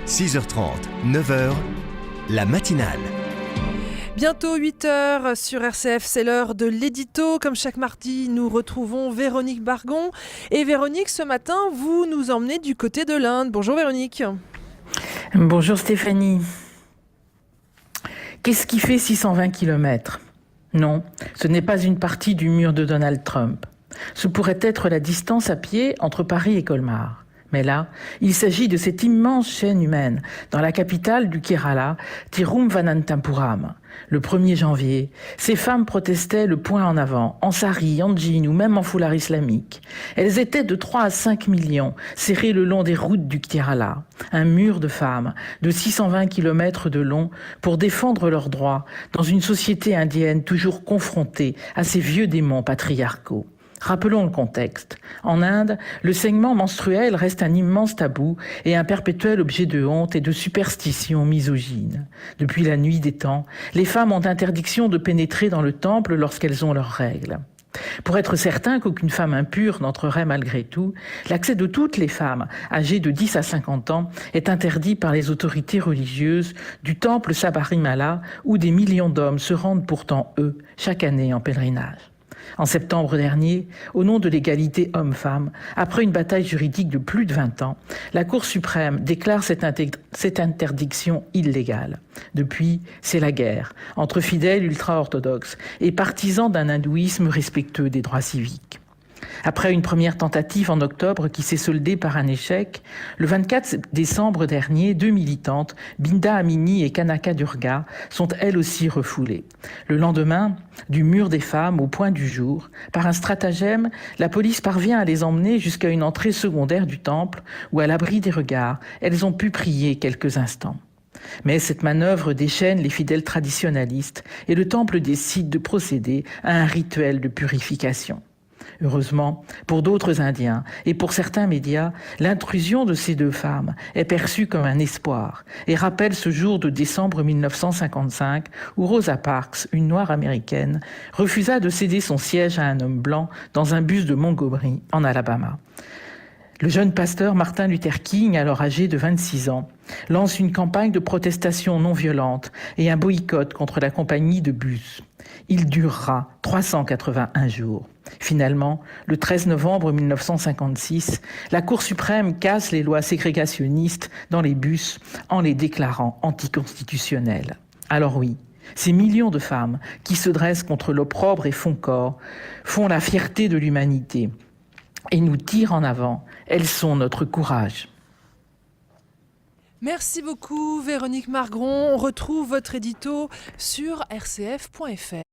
6h30, 9h, la matinale. Bientôt 8h sur RCF, c'est l'heure de l'édito. Comme chaque mardi, nous retrouvons Véronique Bargon. Et Véronique, ce matin, vous nous emmenez du côté de l'Inde. Bonjour Véronique. Bonjour Stéphanie. Qu'est-ce qui fait 620 km ? Non, ce n'est pas une partie du mur de Donald Trump. Ce pourrait être la distance à pied entre Paris et Colmar. Mais là, il s'agit de cette immense chaîne humaine dans la capitale du Kerala, Thiruvananthapuram. Le 1er janvier, ces femmes protestaient le poing en avant, en sari, en jean ou même en foulard islamique. Elles étaient de 3 à 5 millions, serrées le long des routes du Kerala. Un mur de femmes de 620 km de long pour défendre leurs droits dans une société indienne toujours confrontée à ces vieux démons patriarcaux. Rappelons le contexte. En Inde, le saignement menstruel reste un immense tabou et un perpétuel objet de honte et de superstition misogyne. Depuis la nuit des temps, les femmes ont interdiction de pénétrer dans le temple lorsqu'elles ont leurs règles. Pour être certain qu'aucune femme impure n'entrerait malgré tout, l'accès de toutes les femmes âgées de 10 à 50 ans est interdit par les autorités religieuses du temple Sabarimala où des millions d'hommes se rendent pourtant, eux, chaque année en pèlerinage. En septembre dernier, au nom de l'égalité homme-femme, après une bataille juridique de plus de 20 ans, la Cour suprême déclare cette interdiction illégale. Depuis, c'est la guerre entre fidèles ultra-orthodoxes et partisans d'un hindouisme respectueux des droits civiques. Après une première tentative en octobre qui s'est soldée par un échec, le 24 décembre dernier, 2 militantes, Binda Amini et Kanaka Durga, sont elles aussi refoulées. Le lendemain, du mur des femmes au point du jour, par un stratagème, la police parvient à les emmener jusqu'à une entrée secondaire du temple où, à l'abri des regards, elles ont pu prier quelques instants. Mais cette manœuvre déchaîne les fidèles traditionnalistes et le temple décide de procéder à un rituel de purification. Heureusement, pour d'autres Indiens et pour certains médias, l'intrusion de ces deux femmes est perçue comme un espoir et rappelle ce jour de décembre 1955 où Rosa Parks, une noire américaine, refusa de céder son siège à un homme blanc dans un bus de Montgomery, en Alabama. Le jeune pasteur Martin Luther King, alors âgé de 26 ans, lance une campagne de protestation non violente et un boycott contre la compagnie de bus. Il durera 381 jours. Finalement, le 13 novembre 1956, la Cour suprême casse les lois ségrégationnistes dans les bus en les déclarant anticonstitutionnelles. Alors oui, ces millions de femmes qui se dressent contre l'opprobre et font corps font la fierté de l'humanité et nous tirent en avant. Elles sont notre courage. Merci beaucoup Véronique Bargon. On retrouve votre édito sur rcf.fr.